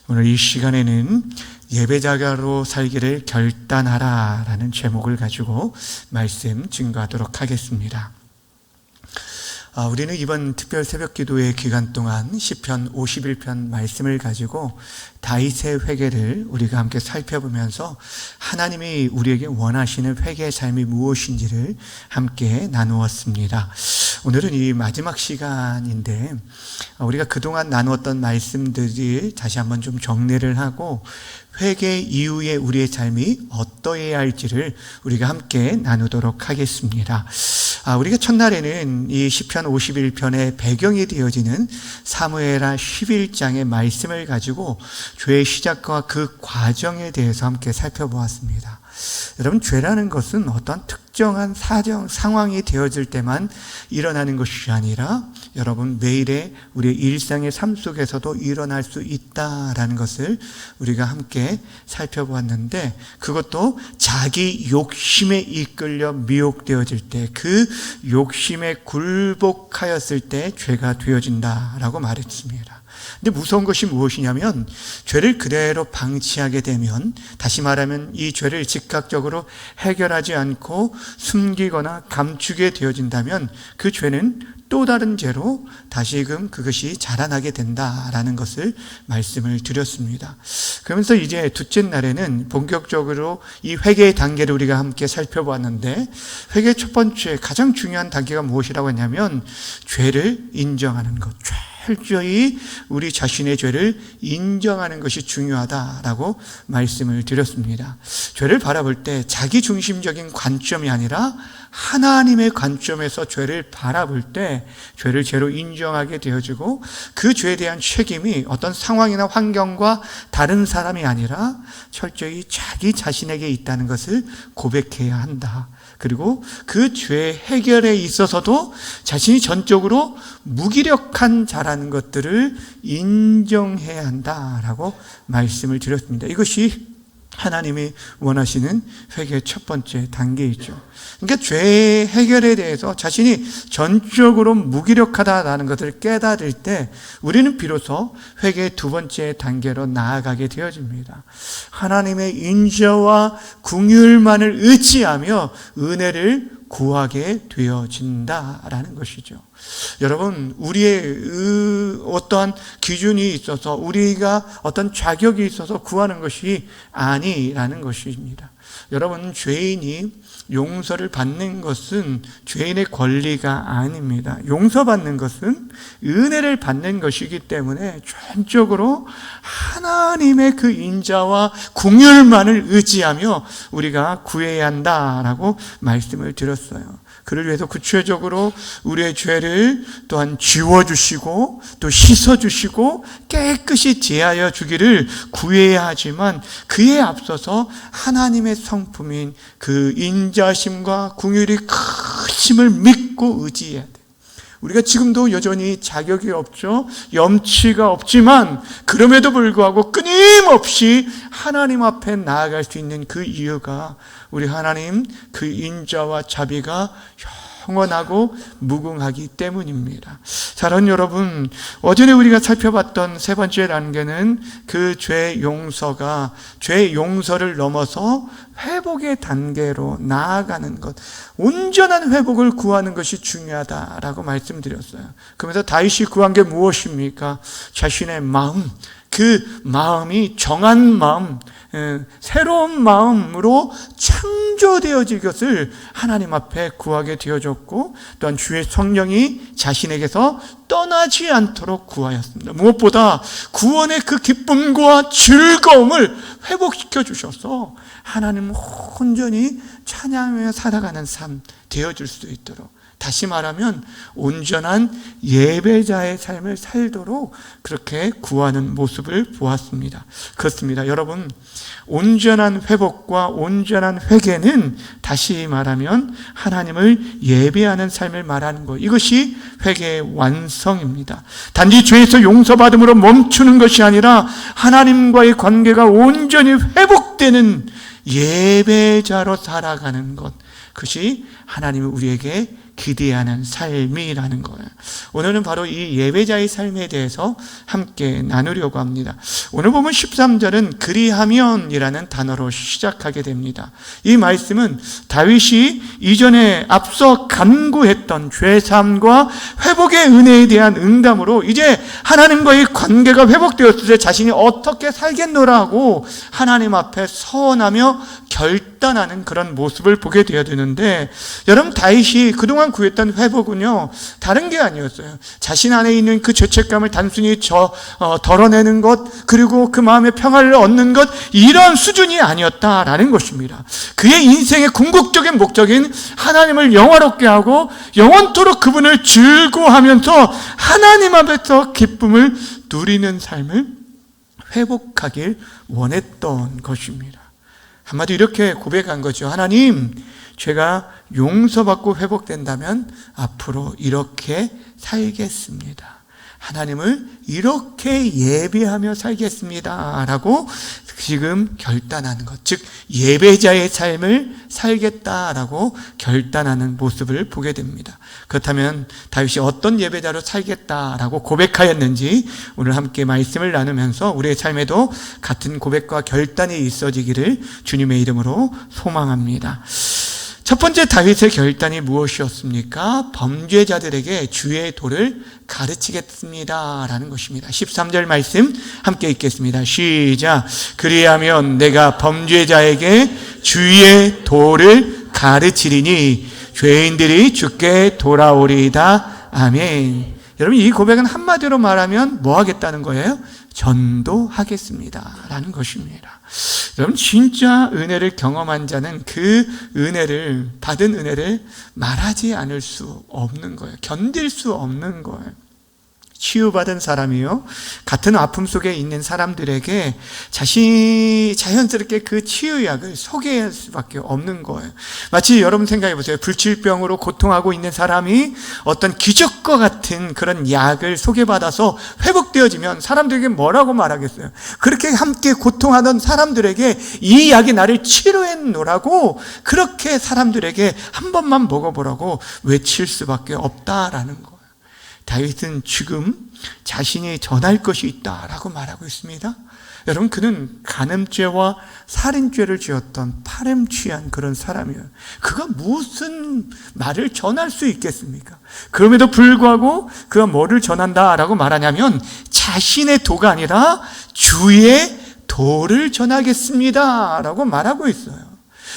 오늘 이 시간에는 예배자로 살기를 결단하라 라는 제목을 가지고 말씀 증거하도록 하겠습니다. 우리는 이번 특별 새벽 기도회 기간 동안 시편 51편 말씀을 가지고 다윗의 회개를 우리가 함께 살펴보면서 하나님이 우리에게 원하시는 회개의 삶이 무엇인지를 함께 나누었습니다. 오늘은 이 마지막 시간인데 우리가 그동안 나누었던 말씀들이 다시 한번 좀 정리를 하고 회개 이후에 우리의 삶이 어떠해야 할지를 우리가 함께 나누도록 하겠습니다. 우리가 첫날에는 이 시편 51편의 배경이 되어지는 사무엘하 11장의 말씀을 가지고 죄의 시작과 그 과정에 대해서 함께 살펴보았습니다. 여러분, 죄라는 것은 어떤 특정한 상황이 되어질 때만 일어나는 것이 아니라 여러분 매일의 우리의 일상의 삶 속에서도 일어날 수 있다라는 것을 우리가 함께 살펴보았는데, 그것도 자기 욕심에 이끌려 미혹되어질 때, 그 욕심에 굴복하였을 때 죄가 되어진다라고 말했습니다. 근데 무서운 것이 무엇이냐면, 죄를 그대로 방치하게 되면, 다시 말하면 이 죄를 즉각적으로 해결하지 않고 숨기거나 감추게 되어진다면 그 죄는 또 다른 죄로 다시금 그것이 자라나게 된다라는 것을 말씀을 드렸습니다. 그러면서 이제 둘째 날에는 본격적으로 이 회개의 단계를 우리가 함께 살펴보았는데, 회개의 첫 번째 가장 중요한 단계가 무엇이라고 했냐면 죄를 인정하는 것, 철저히 우리 자신의 죄를 인정하는 것이 중요하다라고 말씀을 드렸습니다. 죄를 바라볼 때 자기 중심적인 관점이 아니라 하나님의 관점에서 죄를 바라볼 때 죄를 죄로 인정하게 되어지고, 그 죄에 대한 책임이 어떤 상황이나 환경과 다른 사람이 아니라 철저히 자기 자신에게 있다는 것을 고백해야 한다. 그리고 그 죄 해결에 있어서도 자신이 전적으로 무기력한 자라는 것들을 인정해야 한다라고 말씀을 드렸습니다. 이것이 하나님이 원하시는 회개의 첫 번째 단계이죠. 그러니까 죄 해결에 대해서 자신이 전적으로 무기력하다라는 것을 깨달을 때 우리는 비로소 회개의 두 번째 단계로 나아가게 되어집니다. 하나님의 인자와 긍휼만을 의지하며 은혜를 구하게 되어진다라는 것이죠. 여러분, 우리의 어떠한 기준이 있어서, 우리가 어떤 자격이 있어서 구하는 것이 아니라는 것입니다. 여러분, 죄인이 용서를 받는 것은 죄인의 권리가 아닙니다. 용서받는 것은 은혜를 받는 것이기 때문에 전적으로 하나님의 그 인자와 긍휼만을 의지하며 우리가 구해야 한다라고 말씀을 드렸어요. 그를 위해서 구체적으로 우리의 죄를 또한 지워주시고 또 씻어주시고 깨끗이 제하여 주기를 구해야 하지만, 그에 앞서서 하나님의 성품인 그 인자심과 긍휼이 크심을 믿고 의지해야 돼. 우리가 지금도 여전히 자격이 없죠. 염치가 없지만 그럼에도 불구하고 끊임없이 하나님 앞에 나아갈 수 있는 그 이유가 우리 하나님 그 인자와 자비가 영원하고 무궁하기 때문입니다. 사랑하는 여러분, 어제는 우리가 살펴봤던 세 번째 단계는 그 죄 용서가, 죄 용서를 넘어서 회복의 단계로 나아가는 것, 온전한 회복을 구하는 것이 중요하다라고 말씀드렸어요. 그러면서 다윗이 구한 게 무엇입니까? 자신의 마음, 그 마음이 정한 마음, 새로운 마음으로 창조되어질 것을 하나님 앞에 구하게 되어졌고, 또한 주의 성령이 자신에게서 떠나지 않도록 구하였습니다. 무엇보다 구원의 그 기쁨과 즐거움을 회복시켜 주셔서 하나님을 온전히 찬양하며 살아가는 삶 되어줄 수 있도록, 다시 말하면 온전한 예배자의 삶을 살도록 그렇게 구하는 모습을 보았습니다. 그렇습니다. 여러분, 온전한 회복과 온전한 회개는 다시 말하면 하나님을 예배하는 삶을 말하는 것, 이것이 회개의 완성입니다. 단지 죄에서 용서받음으로 멈추는 것이 아니라 하나님과의 관계가 온전히 회복되는 예배자로 살아가는 것, 그것이 하나님이 우리에게 기대하는 삶이라는 거예요. 오늘은 바로 이 예배자의 삶에 대해서 함께 나누려고 합니다. 오늘 보면 13절은 그리하면이라는 단어로 시작하게 됩니다. 이 말씀은 다윗이 이전에 앞서 간구했던 죄사함과 회복의 은혜에 대한 응답으로 이제 하나님과의 관계가 회복되었을 때 자신이 어떻게 살겠노라 하고 하나님 앞에 서원하며 결단하는 그런 모습을 보게 되어야 되는데, 여러분, 다윗이 그동안 구했던 회복은요 다른 게 아니었어요. 자신 안에 있는 그 죄책감을 단순히 덜어내는 것, 그리고 그 마음의 평화를 얻는 것, 이런 수준이 아니었다라는 것입니다. 그의 인생의 궁극적인 목적인 하나님을 영화롭게 하고 영원토록 그분을 즐거워하면서 하나님 앞에서 기쁨을 누리는 삶을 회복하길 원했던 것입니다. 한마디로 이렇게 고백한 거죠. 하나님, 제가 용서받고 회복된다면 앞으로 이렇게 살겠습니다. 하나님을 이렇게 예배하며 살겠습니다 라고 지금 결단하는 것, 즉 예배자의 삶을 살겠다라고 결단하는 모습을 보게 됩니다. 그렇다면 다윗이 어떤 예배자로 살겠다라고 고백하였는지 오늘 함께 말씀을 나누면서 우리의 삶에도 같은 고백과 결단이 있어지기를 주님의 이름으로 소망합니다. 첫 번째 다윗의 결단이 무엇이었습니까? 범죄자들에게 주의 도를 가르치겠습니다 라는 것입니다. 13절 말씀 함께 읽겠습니다. 시작. 그리하면 내가 범죄자에게 주의 도를 가르치리니 죄인들이 주께 돌아오리이다. 아멘. 여러분, 이 고백은 한마디로 말하면 뭐 하겠다는 거예요? 전도하겠습니다 라는 것입니다. 여러분, 진짜 은혜를 경험한 자는 그 은혜를, 받은 은혜를 말하지 않을 수 없는 거예요. 견딜 수 없는 거예요. 치유받은 사람이요, 같은 아픔 속에 있는 사람들에게 자신이 자연스럽게 그 치유약을 소개할 수밖에 없는 거예요. 마치 여러분 생각해 보세요. 불치병으로 고통하고 있는 사람이 어떤 기적과 같은 그런 약을 소개받아서 회복되어지면 사람들에게 뭐라고 말하겠어요? 그렇게 함께 고통하던 사람들에게 이 약이 나를 치료했노라고, 그렇게 사람들에게 한 번만 먹어보라고 외칠 수밖에 없다라는 거예요. 다윗은 지금 자신이 전할 것이 있다라고 말하고 있습니다. 여러분, 그는 간음죄와 살인죄를 지었던 파렴치한 그런 사람이에요. 그가 무슨 말을 전할 수 있겠습니까? 그럼에도 불구하고 그가 뭐를 전한다라고 말하냐면 자신의 도가 아니라 주의 도를 전하겠습니다 라고 말하고 있어요.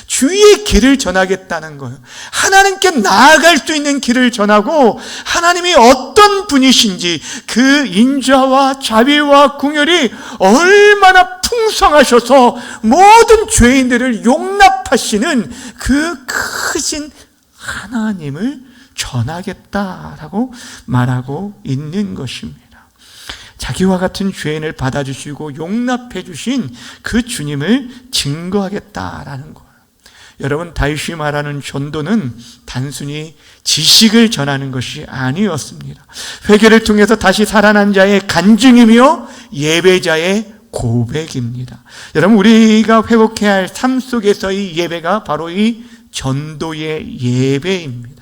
주의 길을 전하겠다는 거예요. 하나님께 나아갈 수 있는 길을 전하고, 하나님이 어떤 분이신지, 그 인자와 자비와 긍휼이 얼마나 풍성하셔서 모든 죄인들을 용납하시는 그 크신 하나님을 전하겠다라고 말하고 있는 것입니다. 자기와 같은 죄인을 받아주시고 용납해 주신 그 주님을 증거하겠다라는 거예요. 여러분, 다윗이 말하는 전도는 단순히 지식을 전하는 것이 아니었습니다. 회개를 통해서 다시 살아난 자의 간증이며 예배자의 고백입니다. 여러분, 우리가 회복해야 할 삶 속에서의 예배가 바로 이 전도의 예배입니다.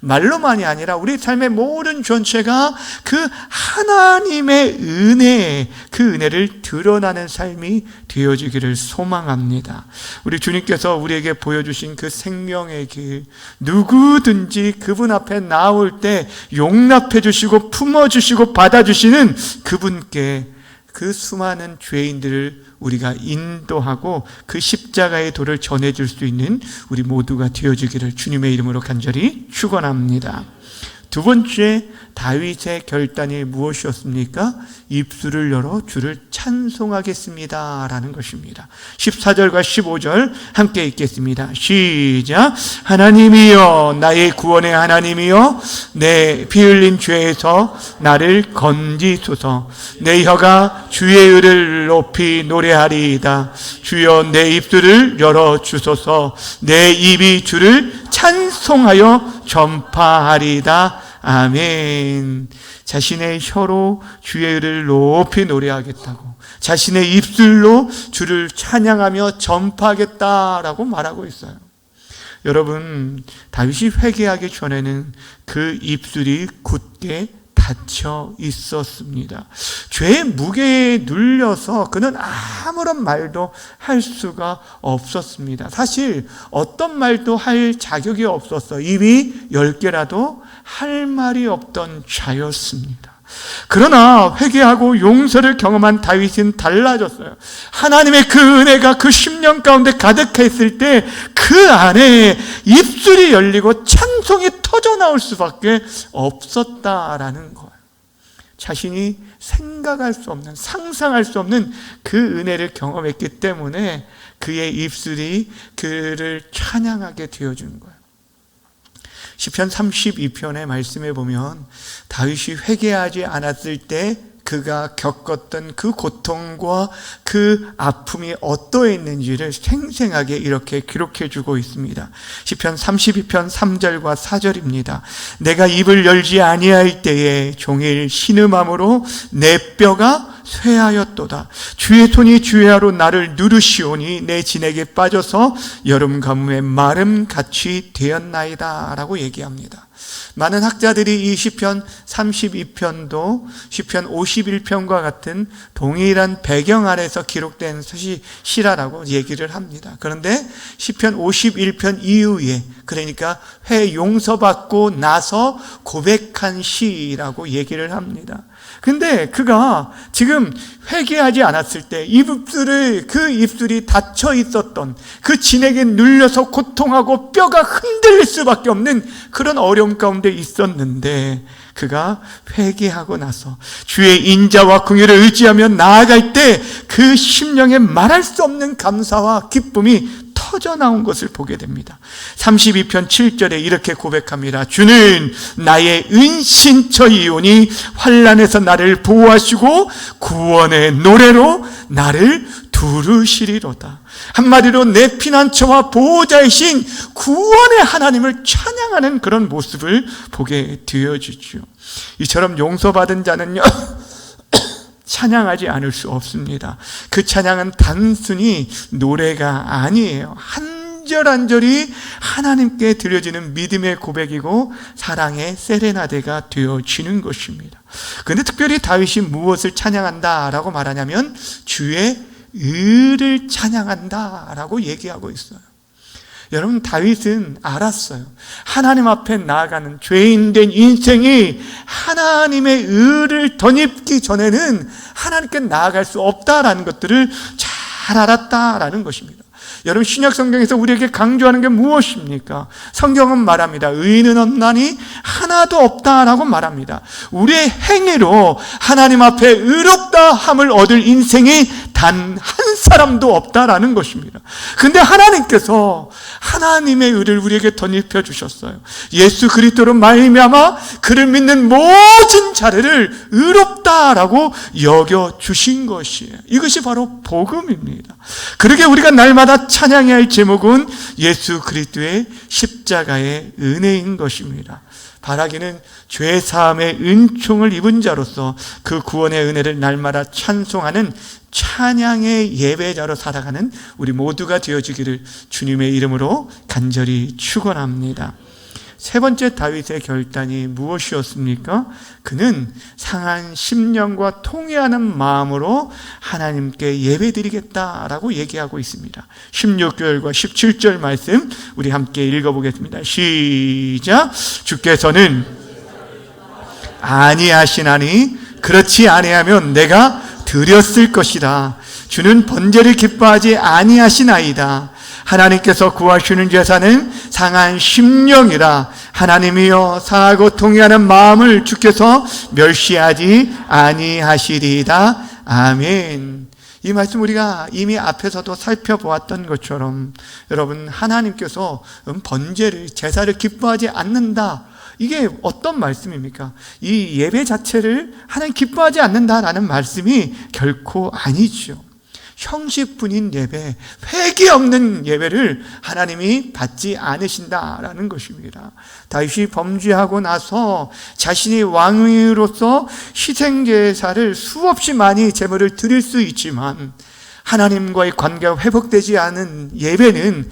말로만이 아니라 우리 삶의 모든 전체가 그 하나님의 은혜, 그 은혜를 드러나는 삶이 되어지기를 소망합니다. 우리 주님께서 우리에게 보여주신 그 생명의 길, 누구든지 그분 앞에 나올 때 용납해 주시고 품어주시고 받아주시는 그분께 그 수많은 죄인들을 우리가 인도하고 그 십자가의 도를 전해줄 수 있는 우리 모두가 되어주기를 주님의 이름으로 간절히 축원합니다. 두 번째, 다윗의 결단이 무엇이었습니까? 입술을 열어 주를 찬송하겠습니다 라는 것입니다. 14절과 15절 함께 읽겠습니다. 시작. 하나님이여, 나의 구원의 하나님이여, 내 피 흘린 죄에서 나를 건지소서. 내 혀가 주의 의를 높이 노래하리이다. 주여, 내 입술을 열어 주소서. 내 입이 주를 찬송하여 전파하리이다. 아멘. 자신의 혀로 주의 의를 높이 노래하겠다고, 자신의 입술로 주를 찬양하며 전파하겠다라고 말하고 있어요. 여러분, 다윗이 회개하기 전에는 그 입술이 굳게 닫혀 있었습니다. 죄의 무게에 눌려서 그는 아무런 말도 할 수가 없었습니다. 사실 어떤 말도 할 자격이 없었어. 입이 10개라도 할 말이 없던 자였습니다. 그러나 회개하고 용서를 경험한 다윗은 달라졌어요. 하나님의 그 은혜가 그 10년 가운데 가득했을 때 그 안에 입술이 열리고 찬송이 터져나올 수밖에 없었다라는 거예요. 자신이 생각할 수 없는, 상상할 수 없는 그 은혜를 경험했기 때문에 그의 입술이 그를 찬양하게 되어주는 거예요. 시편 32편의 말씀에 보면 다윗이 회개하지 않았을 때 그가 겪었던 그 고통과 그 아픔이 어떠했는지를 생생하게 이렇게 기록해 주고 있습니다. 시편 32편 3절과 4절입니다. 내가 입을 열지 아니할 때에 종일 신음함으로 내 뼈가 쇠하였도다. 주의 손이 주야로 나를 누르시오니 내 진액에 빠져서 여름 가뭄에 마름같이 되었나이다 라고 얘기합니다. 많은 학자들이 이 시편 32편도 시편 51편과 같은 동일한 배경 아래서 기록된 시라라고 얘기를 합니다. 그런데 시편 51편 이후에, 그러니까 회 용서받고 나서 고백한 시라고 얘기를 합니다. 근데 그가 지금 회개하지 않았을 때 그 입술이 닫혀 있었던 그 진액에 눌려서 고통하고 뼈가 흔들릴 수밖에 없는 그런 어려움 가운데 있었는데, 그가 회개하고 나서 주의 인자와 긍휼을 의지하며 나아갈 때 그 심령에 말할 수 없는 감사와 기쁨이 터져나온 것을 보게 됩니다. 32편 7절에 이렇게 고백합니다. 주는 나의 은신처이오니 환난에서 나를 보호하시고 구원의 노래로 나를 두르시리로다. 한마디로 내 피난처와 보호자이신 구원의 하나님을 찬양하는 그런 모습을 보게 되어지죠. 이처럼 용서받은 자는요 찬양하지 않을 수 없습니다. 그 찬양은 단순히 노래가 아니에요. 한 절 한 절이 하나님께 드려지는 믿음의 고백이고 사랑의 세레나데가 되어지는 것입니다. 그런데 특별히 다윗이 무엇을 찬양한다라고 말하냐면 주의 의를 찬양한다라고 얘기하고 있어요. 여러분, 다윗은 알았어요. 하나님 앞에 나아가는 죄인된 인생이 하나님의 의를 덧입기 전에는 하나님께 나아갈 수 없다라는 것들을 잘 알았다라는 것입니다. 여러분, 신약 성경에서 우리에게 강조하는 게 무엇입니까? 성경은 말합니다. 의인은 없나니 하나도 없다라고 말합니다. 우리의 행위로 하나님 앞에 의롭다 함을 얻을 인생이 단 한 사람도 없다라는 것입니다. 근데 하나님께서 하나님의 의를 우리에게 덧입혀 주셨어요. 예수 그리스도로 말미암아 그를 믿는 모든 자를 의롭다라고 여겨 주신 것이에요. 이것이 바로 복음입니다. 그러게 우리가 날마다 찬양해야 할 제목은 예수 그리스도의 십자가의 은혜인 것입니다. 바라기는 죄 사함의 은총을 입은 자로서 그 구원의 은혜를 날마다 찬송하는 찬양의 예배자로 살아가는 우리 모두가 되어지기를 주님의 이름으로 간절히 축원합니다. 세 번째 다윗의 결단이 무엇이었습니까? 그는 상한 심령과 통회하는 마음으로 하나님께 예배드리겠다라고 얘기하고 있습니다. 16절과 17절 말씀 우리 함께 읽어보겠습니다. 시작. 주께서는 아니하시나니 그렇지 아니하면 내가 드렸을 것이다. 주는 번제를 기뻐하지 아니하시나이다. 하나님께서 구하시는 제사는 상한 심령이라. 하나님이여 상하고 통회하는 마음을 주께서 멸시하지 아니하시리이다. 아멘. 이 말씀 우리가 이미 앞에서도 살펴보았던 것처럼 여러분, 하나님께서 번제를, 제사를 기뻐하지 않는다. 이게 어떤 말씀입니까? 이 예배 자체를 하나님 기뻐하지 않는다라는 말씀이 결코 아니죠. 형식뿐인 예배, 회개 없는 예배를 하나님이 받지 않으신다라는 것입니다. 다윗이 범죄하고 나서 자신이 왕으로서 희생제사를 수없이 많이 제물을 드릴 수 있지만 하나님과의 관계가 회복되지 않은 예배는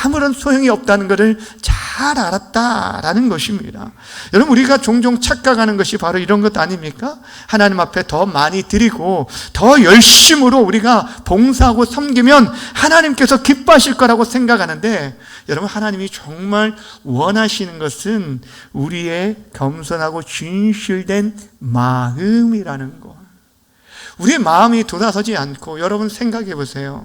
아무런 소용이 없다는 것을 잘 알았다라는 것입니다. 여러분, 우리가 종종 착각하는 것이 바로 이런 것 아닙니까? 하나님 앞에 더 많이 드리고 더 열심으로 우리가 봉사하고 섬기면 하나님께서 기뻐하실 거라고 생각하는데, 여러분, 하나님이 정말 원하시는 것은 우리의 겸손하고 진실된 마음이라는 것. 우리의 마음이 돌아서지 않고, 여러분 생각해 보세요.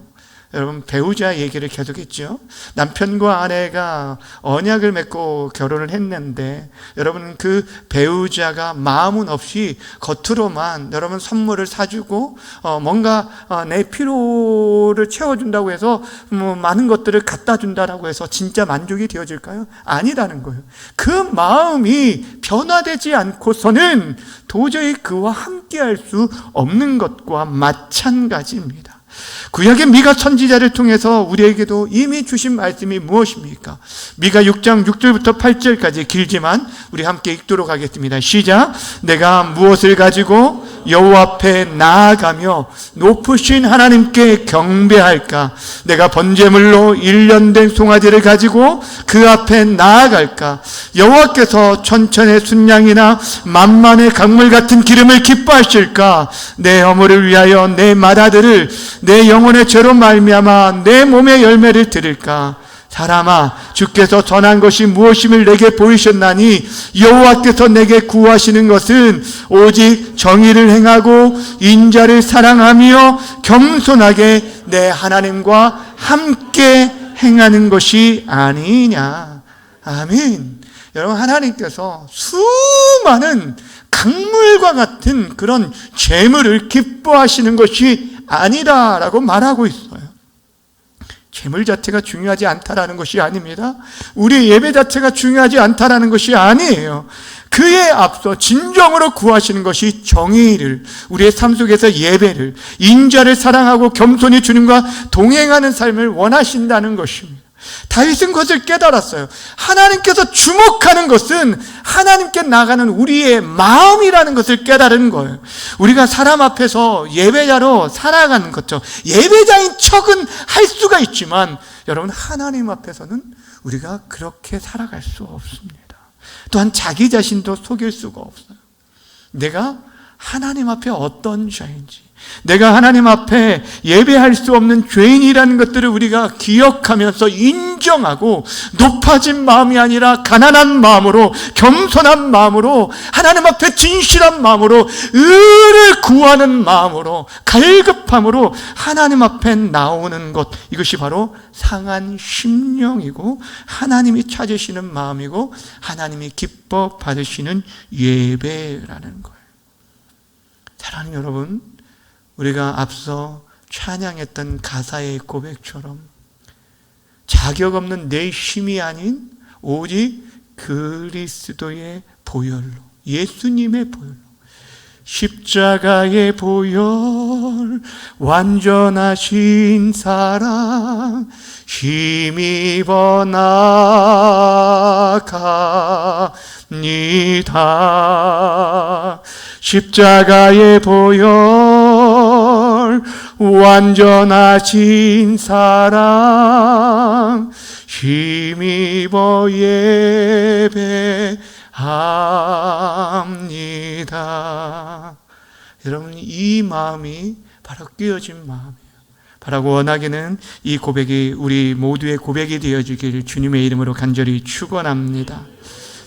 여러분, 배우자 얘기를 계속했죠. 남편과 아내가 언약을 맺고 결혼을 했는데, 여러분, 그 배우자가 마음은 없이 겉으로만 여러분 선물을 사주고 뭔가 내 필요를 채워준다고 해서 많은 것들을 갖다 준다라고 해서 진짜 만족이 되어질까요? 아니라는 거예요. 그 마음이 변화되지 않고서는 도저히 그와 함께할 수 없는 것과 마찬가지입니다. 구약의 미가 선지자를 통해서 우리에게도 이미 주신 말씀이 무엇입니까? 미가 6장 6절부터 8절까지 길지만 우리 함께 읽도록 하겠습니다. 시작. 내가 무엇을 가지고 여호와 앞에 나아가며 높으신 하나님께 경배할까? 내가 번제물로 1년 된 송아지를 가지고 그 앞에 나아갈까? 여호와께서 천천의 순양이나 만만의 강물 같은 기름을 기뻐하실까? 내 허물을 위하여 내 맏아들을 내 영혼의 죄로 말미암아 내 몸의 열매를 드릴까? 사람아, 주께서 선한 것이 무엇임을 내게 보이셨나니 여호와께서 내게 구하시는 것은 오직 정의를 행하고 인자를 사랑하며 겸손하게 내 하나님과 함께 행하는 것이 아니냐. 아멘. 여러분, 하나님께서 수많은 강물과 같은 그런 재물을 기뻐하시는 것이 아니다라고 말하고 있어요. 재물 자체가 중요하지 않다라는 것이 아닙니다. 우리 예배 자체가 중요하지 않다라는 것이 아니에요. 그에 앞서 진정으로 구하시는 것이 정의를, 우리의 삶 속에서 예배를, 인자를 사랑하고 겸손히 주님과 동행하는 삶을 원하신다는 것입니다. 다윗은 그것을 깨달았어요. 하나님께서 주목하는 것은 하나님께 나가는 우리의 마음이라는 것을 깨달은 거예요. 우리가 사람 앞에서 예배자로 살아가는 것죠. 예배자인 척은 할 수가 있지만 여러분, 하나님 앞에서는 우리가 그렇게 살아갈 수 없습니다. 또한 자기 자신도 속일 수가 없어요. 내가 하나님 앞에 어떤 자인지, 내가 하나님 앞에 예배할 수 없는 죄인이라는 것들을 우리가 기억하면서 인정하고 높아진 마음이 아니라 가난한 마음으로, 겸손한 마음으로, 하나님 앞에 진실한 마음으로, 의를 구하는 마음으로, 갈급함으로 하나님 앞에 나오는 것, 이것이 바로 상한 심령이고 하나님이 찾으시는 마음이고 하나님이 기뻐 받으시는 예배라는 거예요. 사랑하는 여러분, 우리가 앞서 찬양했던 가사의 고백처럼 자격 없는 내 힘이 아닌 오직 그리스도의 보혈로, 예수님의 보혈로, 십자가의 보혈, 완전하신 사랑 힘입어 나갑니다. 십자가의 보혈, 완전하신 사랑 힘입어 예배합니다. 여러분, 이 마음이 바로 끼어진 마음이에요. 바라고 원하기는 이 고백이 우리 모두의 고백이 되어주길 주님의 이름으로 간절히 축원합니다.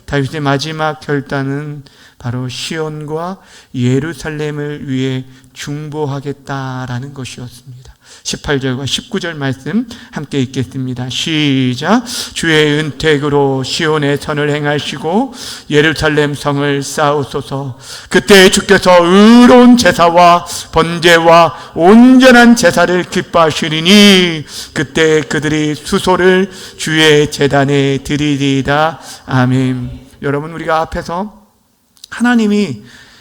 다윗의 마지막 결단은 바로 시온과 예루살렘을 위해 중보하겠다라는 것이었습니다. 18절과 19절 말씀 함께 읽겠습니다. 시작. 주의 은택으로 시온의 선을 행하시고 예루살렘 성을 쌓으소서. 그때 주께서 의로운 제사와 번제와 온전한 제사를 기뻐하시리니 그때 그들이 수소를 주의 제단에 드리리이다. 아멘. 여러분, 우리가 앞에서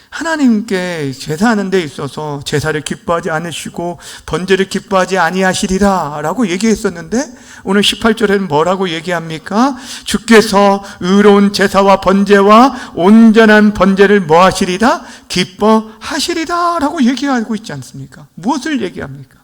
하나님께 제사하는 데 있어서 제사를 기뻐하지 않으시고 번제를 기뻐하지 아니하시리라 라고 얘기했었는데, 오늘 18절에는 뭐라고 얘기합니까? 주께서 의로운 제사와 번제와 온전한 번제를 뭐 하시리라? 기뻐하시리라 라고 얘기하고 있지 않습니까? 무엇을 얘기합니까?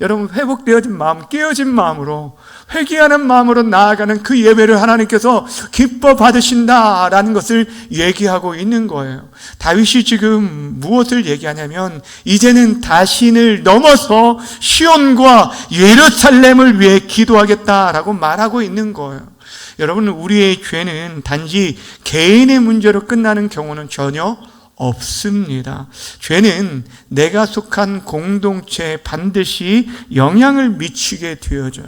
여러분, 회복되어진 마음, 깨어진 마음으로, 회개하는 마음으로 나아가는 그 예배를 하나님께서 기뻐 받으신다라는 것을 얘기하고 있는 거예요. 다윗이 지금 무엇을 얘기하냐면, 이제는 다신을 넘어서 시온과 예루살렘을 위해 기도하겠다라고 말하고 있는 거예요. 여러분, 우리의 죄는 단지 개인의 문제로 끝나는 경우는 전혀 없습니다. 죄는 내가 속한 공동체에 반드시 영향을 미치게 되어져요.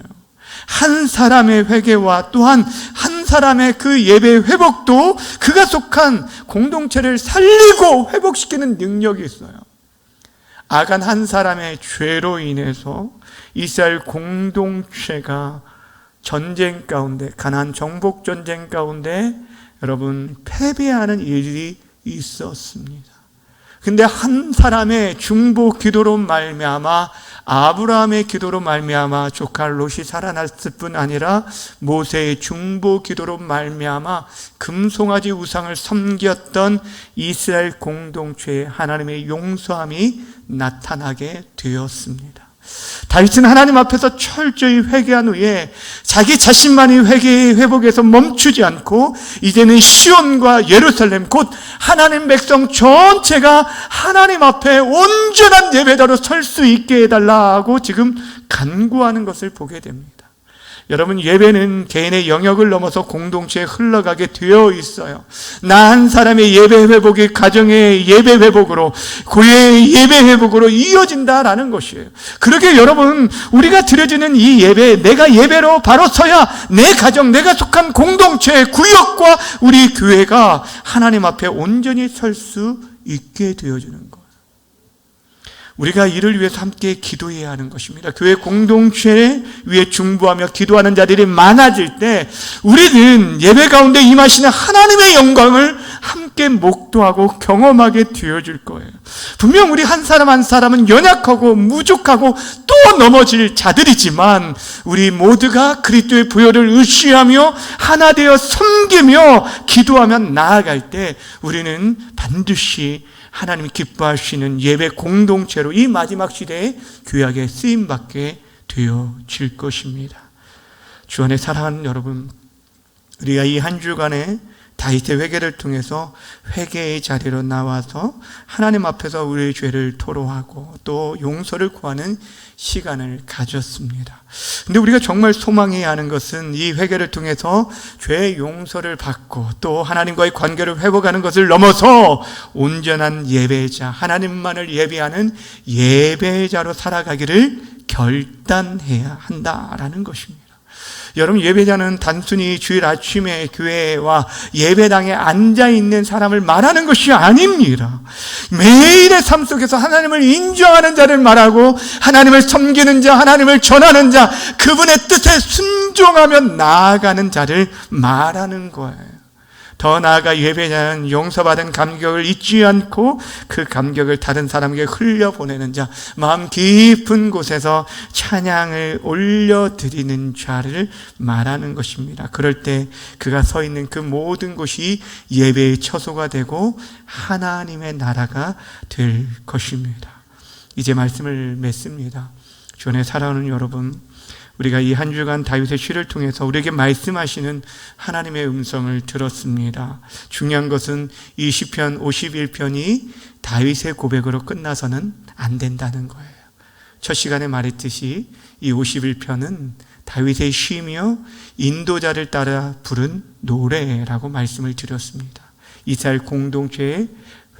한 사람의 회개와 또한 한 사람의 그 예배 회복도 그가 속한 공동체를 살리고 회복시키는 능력이 있어요. 아간 한 사람의 죄로 인해서 이스라엘 공동체가 전쟁 가운데, 가나안 정복 전쟁 가운데 여러분 패배하는 일이 있었습니다. 근데 한 사람의 중보 기도로 말미암아, 아브라함의 기도로 말미암아 조카 롯이 살아났을 뿐 아니라 모세의 중보 기도로 말미암아 금송아지 우상을 섬겼던 이스라엘 공동체에 하나님의 용서함이 나타나게 되었습니다. 다윗은 하나님 앞에서 철저히 회개한 후에 자기 자신만이 회개의 회복에서 멈추지 않고 이제는 시온과 예루살렘, 곧 하나님 백성 전체가 하나님 앞에 온전한 예배자로 설 수 있게 해달라고 지금 간구하는 것을 보게 됩니다. 여러분, 예배는 개인의 영역을 넘어서 공동체에 흘러가게 되어 있어요. 나 한 사람의 예배 회복이 가정의 예배 회복으로, 교회의 예배 회복으로 이어진다라는 것이에요. 그러게 여러분, 우리가 드려지는 이 예배, 내가 예배로 바로 서야 내 가정, 내가 속한 공동체, 구역과 우리 교회가 하나님 앞에 온전히 설 수 있게 되어지는 거예요. 우리가 이를 위해서 함께 기도해야 하는 것입니다. 교회 공동체 위에 중보하며 기도하는 자들이 많아질 때 우리는 예배 가운데 임하시는 하나님의 영광을 함께 목도하고 경험하게 되어질 거예요. 분명 우리 한 사람 한 사람은 연약하고 무족하고 또 넘어질 자들이지만 우리 모두가 그리스도의 부여를 의지하며 하나 되어 섬기며 기도하며 나아갈 때 우리는 반드시 하나님이 기뻐하시는 예배 공동체로 이 마지막 시대에 귀하게 쓰임받게 되어질 것입니다. 주 안에 사랑하는 여러분, 우리가 이 한 주간에 다윗의 회개를 통해서 회개의 자리로 나와서 하나님 앞에서 우리의 죄를 토로하고 또 용서를 구하는 시간을 가졌습니다. 근데 우리가 정말 소망해야 하는 것은 이 회개를 통해서 죄의 용서를 받고 또 하나님과의 관계를 회복하는 것을 넘어서 온전한 예배자, 하나님만을 예배하는 예배자로 살아가기를 결단해야 한다라는 것입니다. 여러분, 예배자는 단순히 주일 아침에 교회와 예배당에 앉아있는 사람을 말하는 것이 아닙니다. 매일의 삶 속에서 하나님을 인정하는 자를 말하고 하나님을 섬기는 자, 하나님을 전하는 자, 그분의 뜻에 순종하며 나아가는 자를 말하는 거예요. 더 나아가 예배자는 용서받은 감격을 잊지 않고 그 감격을 다른 사람에게 흘려보내는 자, 마음 깊은 곳에서 찬양을 올려드리는 자를 말하는 것입니다. 그럴 때 그가 서 있는 그 모든 곳이 예배의 처소가 되고 하나님의 나라가 될 것입니다. 이제 말씀을 맺습니다. 주 안에 사랑하는 여러분, 우리가 이 한 주간 다윗의 시를 통해서 우리에게 말씀하시는 하나님의 음성을 들었습니다. 중요한 것은 이 시편 51편이 다윗의 고백으로 끝나서는 안 된다는 거예요. 첫 시간에 말했듯이 이 51편은 다윗의 시며 인도자를 따라 부른 노래라고 말씀을 드렸습니다. 이스라엘 공동체의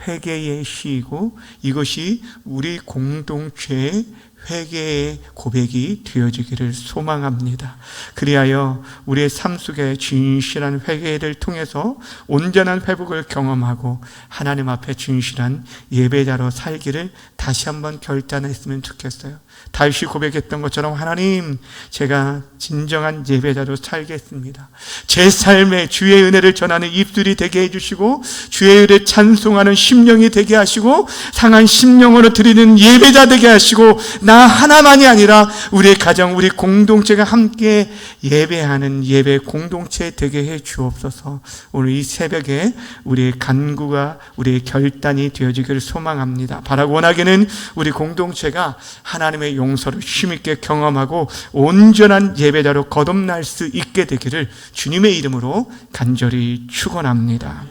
회개의 시이고 이것이 우리 공동체의 회개의 고백이 되어지기를 소망합니다. 그리하여 우리의 삶 속에 진실한 회개를 통해서 온전한 회복을 경험하고 하나님 앞에 진실한 예배자로 살기를 다시 한번 결단했으면 좋겠어요. 다윗이 고백했던 것처럼 하나님, 제가 진정한 예배자로 살겠습니다. 제 삶에 주의 은혜를 전하는 입술이 되게 해주시고 주의 은혜를 찬송하는 심령이 되게 하시고 상한 심령으로 드리는 예배자 되게 하시고 나 하나만이 아니라 우리의 가정, 우리 공동체가 함께 예배하는 예배 공동체 되게 해 주옵소서. 오늘 이 새벽에 우리의 간구가 우리의 결단이 되어지기를 소망합니다. 바라고 원하기는 우리 공동체가 하나님의 하나님의 용서를 힘있게 경험하고 온전한 예배자로 거듭날 수 있게 되기를 주님의 이름으로 간절히 축원합니다.